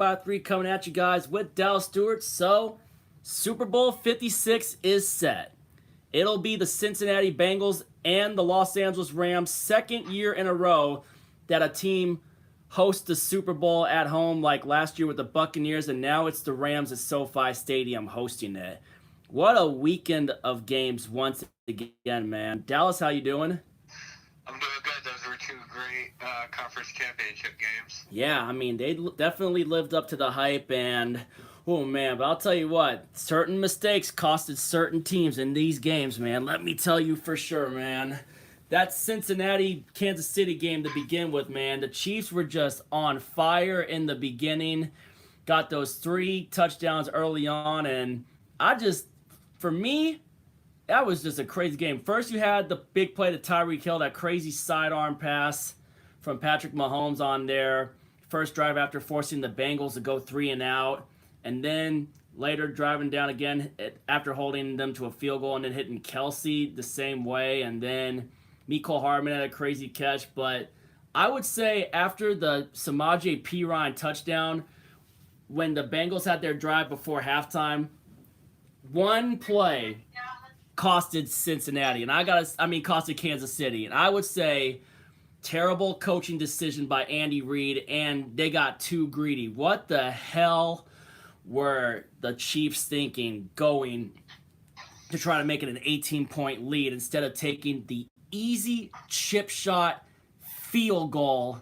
5-3 coming at you guys with Dallas Stewart. So, Super Bowl 56 is set. It'll be the Cincinnati Bengals and the Los Angeles Rams' second year in a row that a team hosts the Super Bowl at home, like last year with the Buccaneers, and now it's the Rams at SoFi Stadium hosting it. What a weekend of games once again, man. Dallas, how you doing? I'm doing good. Those were two great conference championship games. Yeah, I mean, they definitely lived up to the hype, and oh man, but I'll tell you what, certain mistakes costed certain teams in these games, man. Let me tell you for sure, man. That Cincinnati Kansas City game to begin with, man, the Chiefs were just on fire in the beginning. Got those 3 touchdowns early on, and for me, that was just a crazy game. First, you had the big play to Tyreek Hill, that crazy sidearm pass from Patrick Mahomes on their first drive after forcing the Bengals to go 3 and out. And then later driving down again after holding them to a field goal and then hitting Kelsey the same way. And then Mecole Hardman had a crazy catch. But I would say after the Samaje Perine touchdown, when the Bengals had their drive before halftime, one play costed Cincinnati, and costed Kansas City. And I would say terrible coaching decision by Andy Reid, and they got too greedy. What the hell were the Chiefs thinking going to try to make it an 18-point lead instead of taking the easy chip shot field goal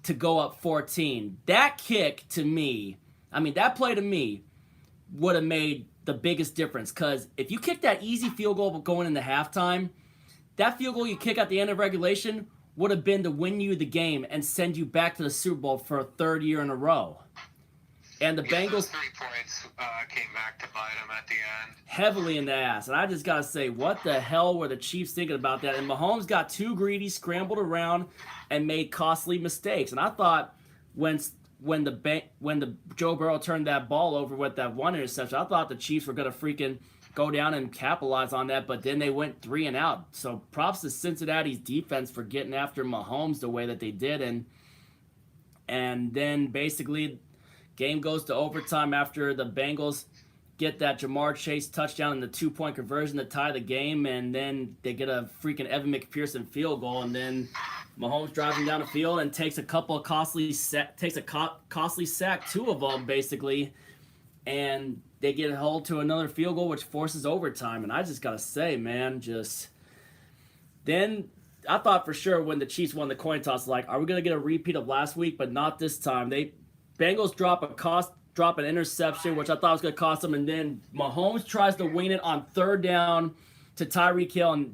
to go up 14? That kick to me, that play to me would have made the biggest difference, because if you kick that easy field goal going into halftime, that field goal you kick at the end of regulation would have been to win you the game and send you back to the Super Bowl for a 3rd year in a row. And the Bengals, those 3 points came back to bite them at the end. Heavily in the ass. And I just got to say, what the hell were the Chiefs thinking about that? And Mahomes got too greedy, scrambled around, and made costly mistakes. And I thought when the Joe Burrow turned that ball over with that 1 interception, I thought the Chiefs were going to freaking go down and capitalize on that, but then they went 3 and out. So props to Cincinnati's defense for getting after Mahomes the way that they did, and then basically game goes to overtime after the Bengals get that Jamar Chase touchdown and the 2-point conversion to tie the game, and then they get a freaking Evan McPherson field goal, and then Mahomes drives him down the field and takes a costly sack, 2 of them basically, and they get held to another field goal, which forces overtime. And I just gotta say, man, then I thought for sure when the Chiefs won the coin toss, like, are we gonna get a repeat of last week? But not this time. Bengals drop an interception, which I thought was gonna cost them, and then Mahomes tries to wing it on 3rd down to Tyreek Hill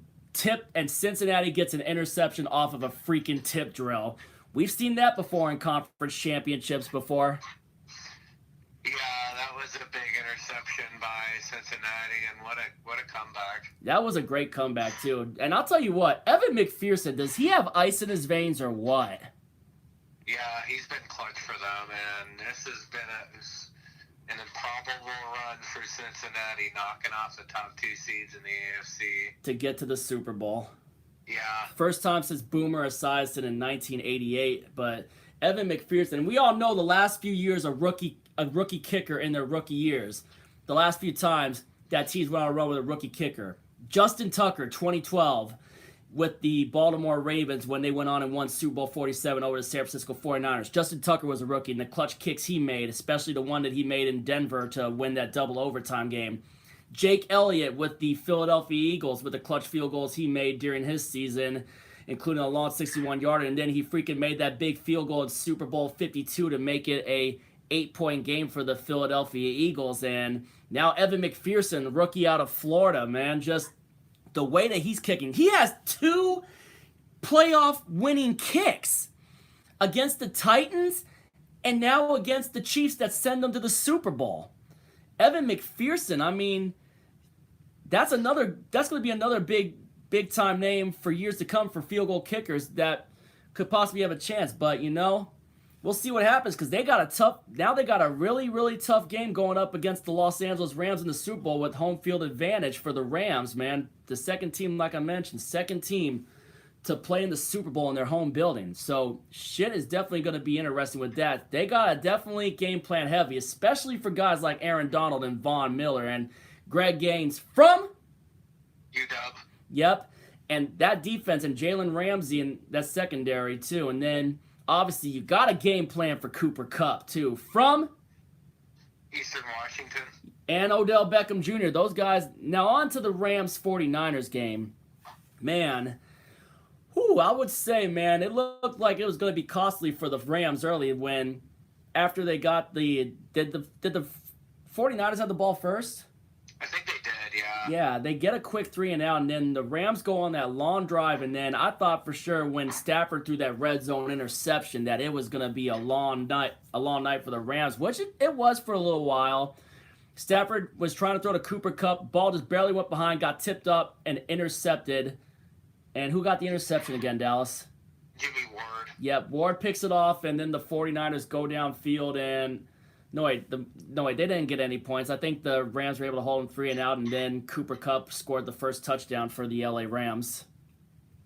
and Cincinnati gets an interception off of a freaking tip drill. We've seen that before in conference championships before. Yeah, that was a big interception by Cincinnati, and what a comeback. That was a great comeback too. And I'll tell you what, Evan McPherson, does he have ice in his veins or what? Yeah, he's been clutch for them, and this has been an improbable run for Cincinnati, knocking off the top 2 seeds in the AFC to get to the Super Bowl. Yeah. First time since Boomer Esiason in 1988, but Evan McPherson, we all know the last few years a rookie kicker in their rookie years. The last few times that teams went on a run with a rookie kicker. Justin Tucker, 2012, with the Baltimore Ravens when they went on and won Super Bowl 47 over the San Francisco 49ers. Justin Tucker was a rookie, and the clutch kicks he made, especially the one that he made in Denver to win that double overtime game. Jake Elliott with the Philadelphia Eagles with the clutch field goals he made during his season, including a long 61-yarder, and then he freaking made that big field goal in Super Bowl 52 to make it a 8-point game for the Philadelphia Eagles. And now Evan McPherson, rookie out of Florida, man, just the way that he's kicking. He has 2 playoff winning kicks against the Titans and now against the Chiefs that send them to the Super Bowl. Evan McPherson, that's going to be another big time name for years to come for field goal kickers that could possibly have a chance. But we'll see what happens, because they got a really, really tough game going up against the Los Angeles Rams in the Super Bowl with home field advantage for the Rams, man. The second team, like I mentioned, to play in the Super Bowl in their home building. So shit is definitely going to be interesting with that. They got to definitely game plan heavy, especially for guys like Aaron Donald and Von Miller and Greg Gaines from UW. Yep. And that defense and Jalen Ramsey and that secondary too. And then obviously you got a game plan for Cooper Kupp too from Eastern Washington. And Odell Beckham Jr. Those guys. Now on to the Rams 49ers game. Man, I would say, man, it looked like it was going to be costly for the Rams early when after they got did the 49ers have the ball first? I think they did, yeah. Yeah, they get a quick 3-and-out, and then the Rams go on that long drive, and then I thought for sure when Stafford threw that red zone interception that it was going to be a long night for the Rams, which it was for a little while. Stafford was trying to throw to Cooper Kupp, ball just barely went behind, got tipped up and intercepted. And who got the interception again, Dallas? Jimmy Ward. Yep, Ward picks it off, and then the 49ers go downfield, and no, wait, they didn't get any points. I think the Rams were able to hold them 3-and-out, and then Cooper Kupp scored the first touchdown for the LA Rams.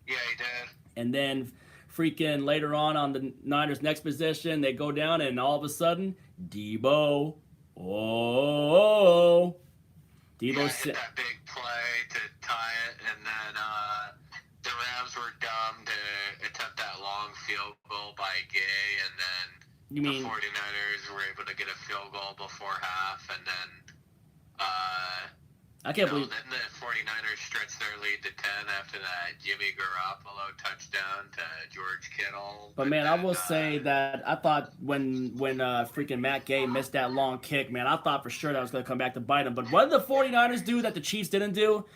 Yeah, he did. And then freaking later on the Niners' next possession, they go down, and all of a sudden, Debo. Debo hit that big play to tie it, and then the Rams were dumb to attempt that long field goal by Gay, and then the 49ers were able to get a field goal before half, and then I can't believe then the 49ers stretched their lead to 10 after that Jimmy Garoppolo touchdown to George Kittle. But man, I will say that I thought when freaking Matt Gay missed that long kick, man, I thought for sure that was going to come back to bite him. But what did the 49ers do that the Chiefs didn't do?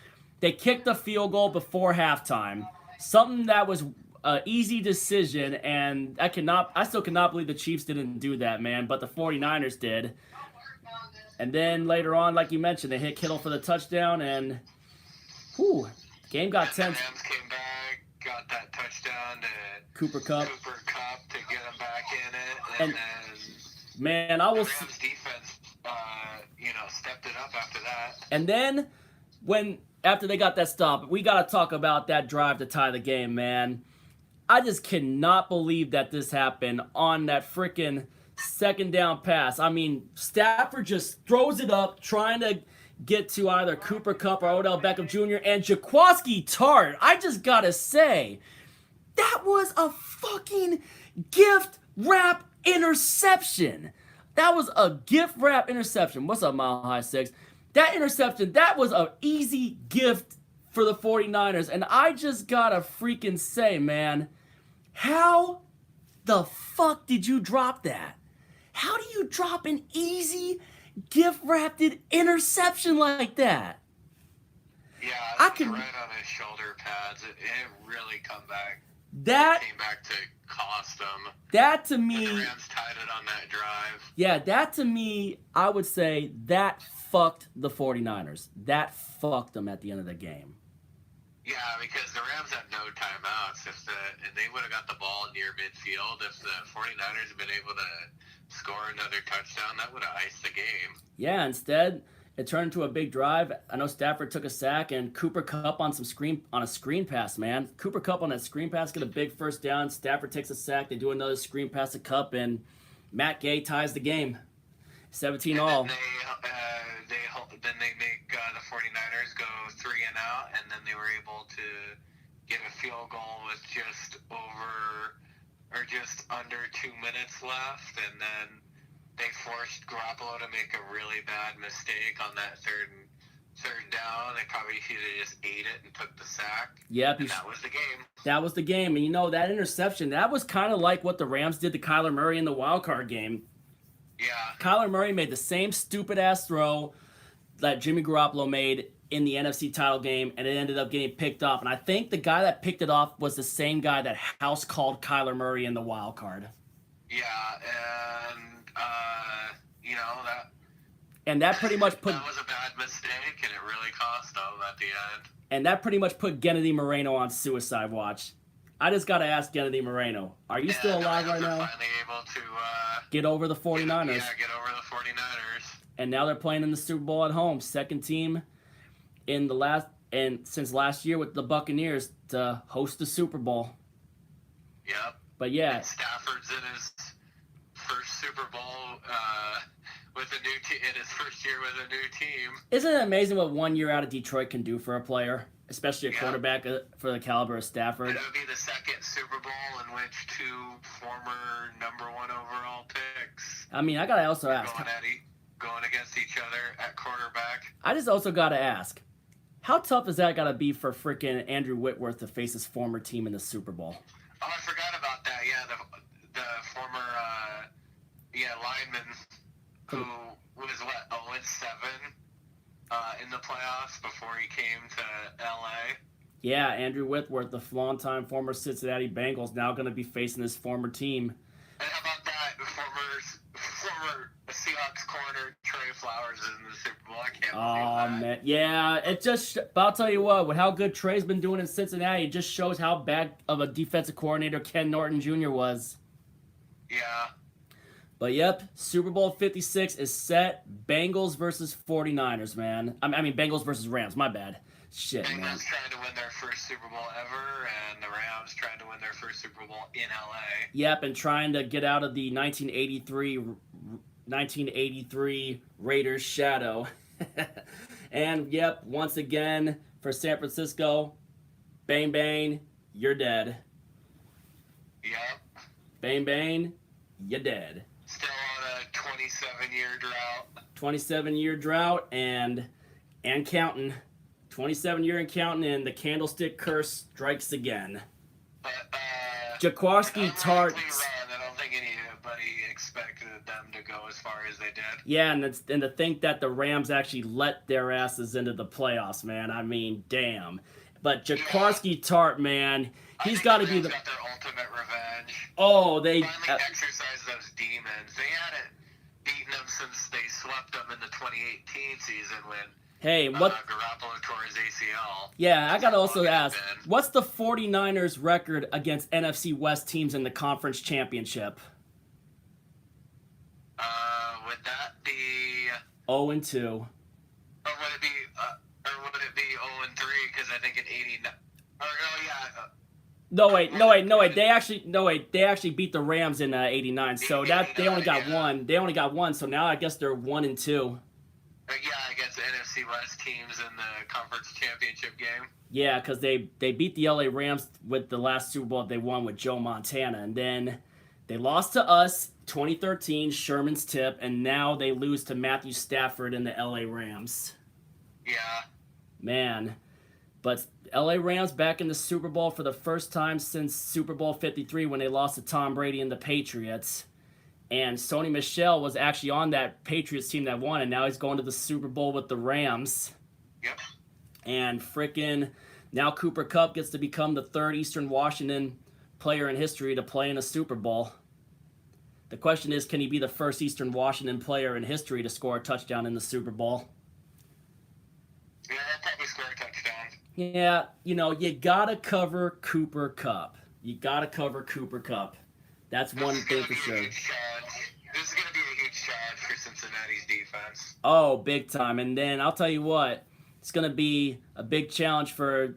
They kicked the field goal before halftime. Something that was an easy decision, and I still cannot believe the Chiefs didn't do that, man, but the 49ers did. And then later on, like you mentioned, they hit Kittle for the touchdown, and game got tense. The Rams came back, got that touchdown to Cooper Kupp to get him back in it, and then man, I was the Rams defense, stepped it up after that. And then after they got that stop, we got to talk about that drive to tie the game, man. I just cannot believe that this happened on that freaking second down pass. I mean, Stafford just throws it up, trying to get to either Cooper Kupp or Odell Beckham Jr. and Jaquiski Tartt. I just gotta say, that was a fucking gift wrap interception. That was a gift wrap interception. What's up, Mile High 6? That interception, that was an easy gift for the 49ers. And I just gotta freaking say, man, how the fuck did you drop that? How do you drop an easy gift-wrapped interception like that? Yeah, I can right on his shoulder pads. It really came back to cost them. That to me, the Rams tied it on that drive. Yeah, that to me, I would say that fucked the 49ers. That fucked them at the end of the game. Yeah, because the Rams had no timeouts. And they would have got the ball near midfield. If the 49ers had been able to score another touchdown, that would have iced the game. Yeah, instead, it turned into a big drive. I know Stafford took a sack, and Cooper Kupp on a screen pass, man. Cooper Kupp on that screen pass, get a big first down. Stafford takes a sack. They do another screen pass to Kupp, and Matt Gay ties the game. 17-all. Then they make the 49ers go 3-and-out, and then they were able to get a field goal with just under 2 minutes left, and then they forced Garoppolo to make a really bad mistake on that third down. They probably should have just ate it and took the sack. Yep. And that was the game. That was the game. And, that interception, that was kind of like what the Rams did to Kyler Murray in the wild card game. Yeah. Kyler Murray made the same stupid-ass throw that Jimmy Garoppolo made in the NFC title game, and it ended up getting picked off. And I think the guy that picked it off was the same guy that house called Kyler Murray in the wild card. Yeah, and that. And that pretty much put. That was a bad mistake, and it really cost them at the end. And that pretty much put Kennedy Moreno on suicide watch. I just got to ask Kennedy Moreno, are you still alive right now? Finally able to get over the 49ers. Get over the 49ers. And now they're playing in the Super Bowl at home. Second team in the last and since last year with the Buccaneers to host the Super Bowl. Yep. But yeah, and Stafford's in his first Super Bowl with a new team. In his first year with a new team. Isn't it amazing what 1 year out of Detroit can do for a player, especially a quarterback for the caliber of Stafford? It would be the second Super Bowl in which 2 former number 1 overall picks. I mean, I gotta also ask. Going against each other at quarterback. I just also gotta ask, how tough is that gotta be for freaking Andrew Whitworth to face his former team in the Super Bowl? Oh, I forgot about that. Yeah, the former lineman who was 0-7 in the playoffs before he came to LA. Yeah, Andrew Whitworth, the longtime former Cincinnati Bengals, now going to be facing his former team. And how about that former Seahawks corner Trey Flowers in the Super Bowl? I can't believe that. Man, yeah, it just. But I'll tell you what, with how good Trey's been doing in Cincinnati, it just shows how bad of a defensive coordinator Ken Norton Jr. was. Yeah. But yep, Super Bowl 56 is set. Bengals versus 49ers, man. I mean, Bengals versus Rams. My bad. Shit, Bengals man. trying to win their first Super Bowl ever, and the Rams trying to win their first Super Bowl in LA. Yep, and trying to get out of the 1983 Raiders shadow. And yep, once again for San Francisco, bang bang, you're dead. Yep. Bang bang, you're dead. Still on a 27-year drought. 27-year drought and counting. 27-year and counting, and the candlestick curse strikes again. But Jaworski Tart. I don't think anybody expected them to go as far as they did. Yeah, and to think that the Rams actually let their asses into the playoffs, man. I mean, damn. But Jaworski Tart, man, he's got to be the. Got their ultimate revenge. Oh, they finally exercised those demons. They hadn't beaten them since they swept them in the 2018 season when. Hey, what? Garoppolo tore his ACL. Yeah, I gotta also ask, what's the 49ers record against NFC West teams in the conference championship? Would that be 0-2? Or would it be 0-3? Because I think in '89. No wait. They actually beat the Rams in '89. So that they only got one. They only got one. So now I guess they're 1-2. Yeah, against the NFC West teams in the conference championship game. Yeah, because they beat the LA Rams with the last Super Bowl they won with Joe Montana, and then they lost to us 2013 Sherman's tip, and now they lose to Matthew Stafford and the LA Rams. Yeah. Man, but LA Rams back in the Super Bowl for the first time since Super Bowl 53 when they lost to Tom Brady and the Patriots. And Sony Michel was actually on that Patriots team that won, and now he's going to the Super Bowl with the Rams. Yep. And frickin' now Cooper Kupp gets to become the 3rd Eastern Washington player in history to play in a Super Bowl. The question is, can he be the first Eastern Washington player in history to score a touchdown in the Super Bowl? Yeah, he'll probably score a touchdown. Yeah, you gotta cover Cooper Kupp. You gotta cover Cooper Kupp. That's one thing for sure. This is going to be a huge challenge for Cincinnati's defense. Oh, big time. And then I'll tell you what, it's going to be a big challenge for,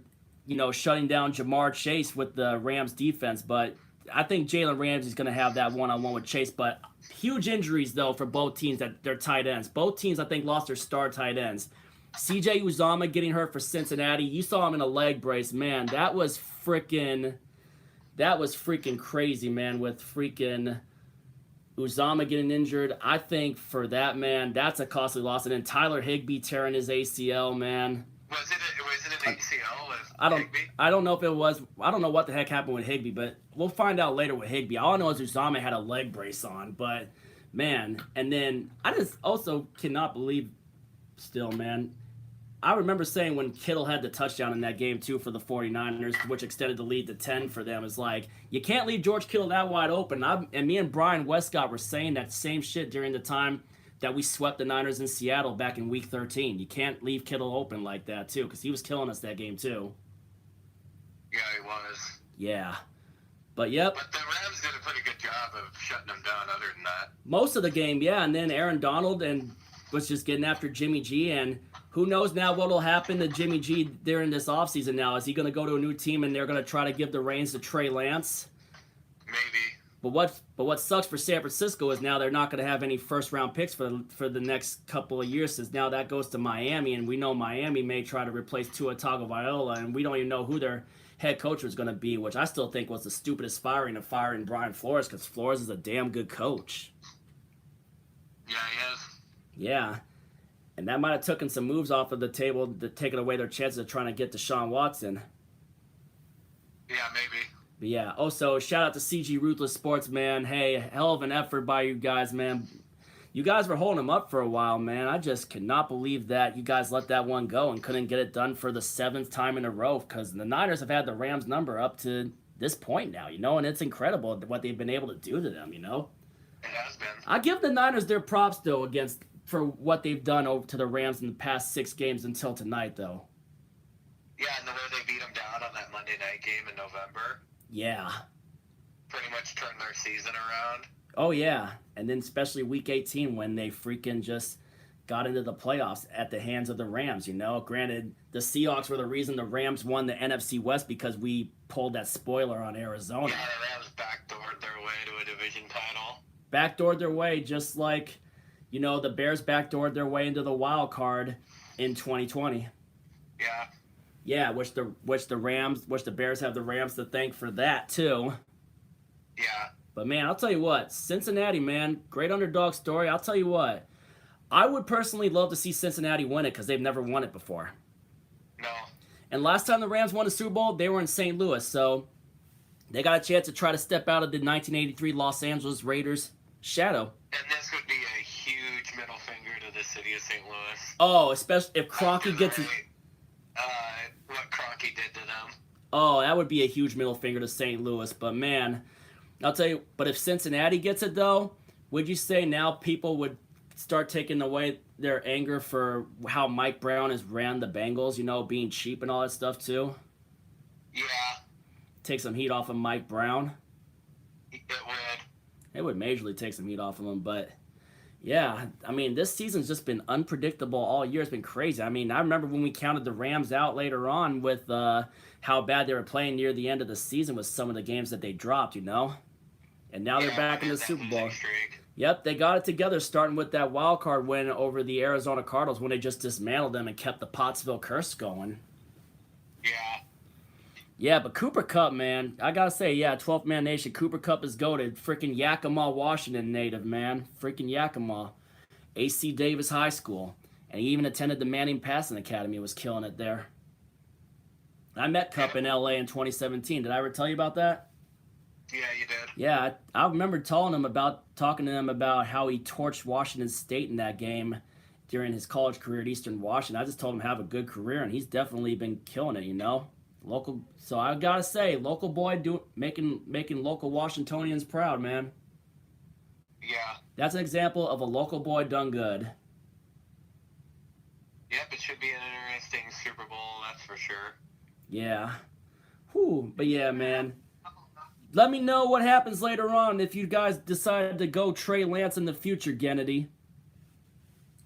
shutting down Jamar Chase with the Rams defense. But I think Jalen Ramsey's going to have that one-on-one with Chase. But huge injuries, though, for both teams, that their tight ends. Both teams, I think, lost their star tight ends. CJ Uzomah getting hurt for Cincinnati. You saw him in a leg brace. Man, that was freaking crazy, man, with freaking Uzomah getting injured. I think for that, man, that's a costly loss. And then Tyler Higbee tearing his ACL, man. Was it an ACL with Higbee? I don't know if it was. I don't know what the heck happened with Higbee, but we'll find out later with Higbee. All I know is Uzomah had a leg brace on, but, man. And then I just also cannot believe still, man. I remember saying when Kittle had the touchdown in that game, too, for the 49ers, which extended the lead to 10 for them, is like, you can't leave George Kittle that wide open. And me and Brian Westcott were saying that same shit during the time that we swept the Niners in Seattle back in Week 13. You can't leave Kittle open like that, too, because he was killing us that game, too. Yeah, he was. Yeah. But, yep. But the Rams did a pretty good job of shutting him down other than that. Most of the game, yeah, and then Aaron Donald and was just getting after Jimmy G, and who knows now what will happen to Jimmy G during this offseason now. Is he going to go to a new team and they're going to try to give the reins to Trey Lance? Maybe. But what sucks for San Francisco is now they're not going to have any first-round picks for the next couple of years, since now that goes to Miami, and we know Miami may try to replace Tua Tagovailoa, and we don't even know who their head coach was going to be, which I still think was the stupidest firing of firing Brian Flores, because Flores is a damn good coach. Yeah, he is. Yeah. And that might have taken some moves off of the table, taking away their chances of trying to get Deshaun Watson. Yeah, maybe. But yeah, also, shout out to CG Ruthless Sports, man. Hey, hell of an effort by you guys, man. You guys were holding him up for a while, man. I just cannot believe that you guys let that one go and couldn't get it done for the 7th time in a row, because the Niners have had the Rams number up to this point now, and it's incredible what they've been able to do to them, It has been. I give the Niners their props, though, for what they've done over to the Rams in the past 6 games until tonight, though. Yeah, and the way they beat them down on that Monday night game in November. Yeah. Pretty much turned their season around. Oh, yeah. And then especially Week 18 when they freaking just got into the playoffs at the hands of the Rams, Granted, the Seahawks were the reason the Rams won the NFC West because we pulled that spoiler on Arizona. Yeah, the Rams backdoored their way to a division title. Backdoored their way just like, the Bears backdoored their way into the wild card in 2020. Yeah. Yeah, which the Bears have the Rams to thank for that too. Yeah. But man, I'll tell you what, Cincinnati, man, great underdog story. I'll tell you what, I would personally love to see Cincinnati win it because they've never won it before. No. And last time the Rams won a Super Bowl, they were in St. Louis, so they got a chance to try to step out of the 1983 Los Angeles Raiders shadow. And this would be a huge middle finger to the city of St. Louis. Oh, especially if Kroenke gets what Kroenke did to them. Oh, that would be a huge middle finger to St. Louis. But man, I'll tell you, but if Cincinnati gets it though, would you say now people would start taking away their anger for how Mike Brown has ran the Bengals, being cheap and all that stuff too? Yeah. Take some heat off of Mike Brown. It would. It would majorly take some heat off of him, but yeah, I mean, this season's just been unpredictable all year. It's been crazy. I mean, I remember when we counted the Rams out later on with how bad they were playing near the end of the season with some of the games that they dropped, And now they're back in the Super Bowl. Yep, they got it together, starting with that wild card win over the Arizona Cardinals when they just dismantled them and kept the Pottsville curse going. Yeah. Yeah, but Cooper Kupp, man, I gotta say, 12th Man Nation, Cooper Kupp is goated. Freaking Yakima, Washington native, man. Freaking Yakima. AC Davis High School. And he even attended the Manning Passing Academy, was killing it there. I met Kupp in LA in 2017. Did I ever tell you about that? Yeah, you did. Yeah, I remember talking to him about how he torched Washington State in that game during his college career at Eastern Washington. I just told him have a good career, and he's definitely been killing it, Local, so I gotta say, local boy making local Washingtonians proud, man. Yeah. That's an example of a local boy done good. Yep, it should be an interesting Super Bowl, that's for sure. Yeah. Whew, but yeah, man. Let me know what happens later on if you guys decide to go Trey Lance in the future, Gennady.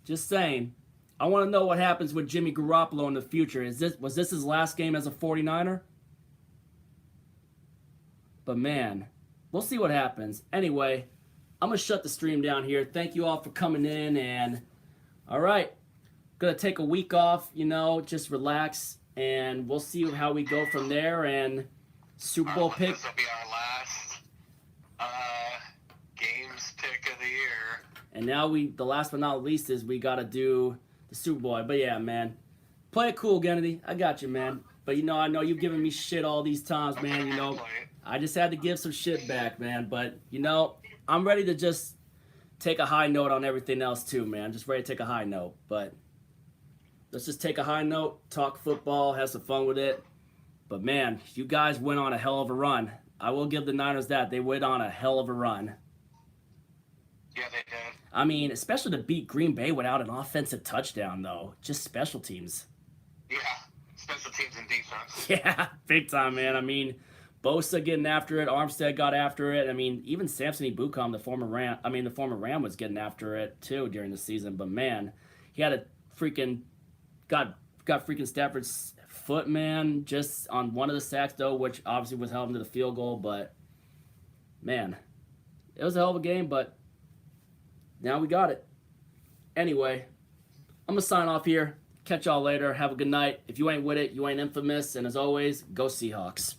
Just saying. I want to know what happens with Jimmy Garoppolo in the future. Was this his last game as a 49er? But man, we'll see what happens. Anyway, I'm going to shut the stream down here. Thank you all for coming in. And all right, going to take a week off, just relax. And we'll see how we go from there. And Super Bowl pick. This will be our last games pick of the year. And now the last but not least is we got to do the Super Bowl. But yeah, man, play it cool, Gennady. I got you, man. But I know you've given me shit all these times, man. I just had to give some shit back, man. But I'm ready to just take a high note on everything else too, man. Just ready to take a high note. But let's just take a high note, talk football, have some fun with it. But man, you guys went on a hell of a run. I will give the Niners that. They went on a hell of a run. Yeah, they did. I mean, especially to beat Green Bay without an offensive touchdown, though. Just special teams. Yeah, special teams and defense. Yeah, big time, man. I mean, Bosa getting after it. Armstead got after it. I mean, even Samson Ebukam, the former Ram was getting after it too during the season. But man, he had a freaking got freaking Stafford's foot, man, just on one of the sacks though, which obviously was held him to the field goal. But man, it was a hell of a game. But now we got it. Anyway, I'm gonna sign off here. Catch y'all later. Have a good night. If you ain't with it, you ain't infamous. And as always, go Seahawks.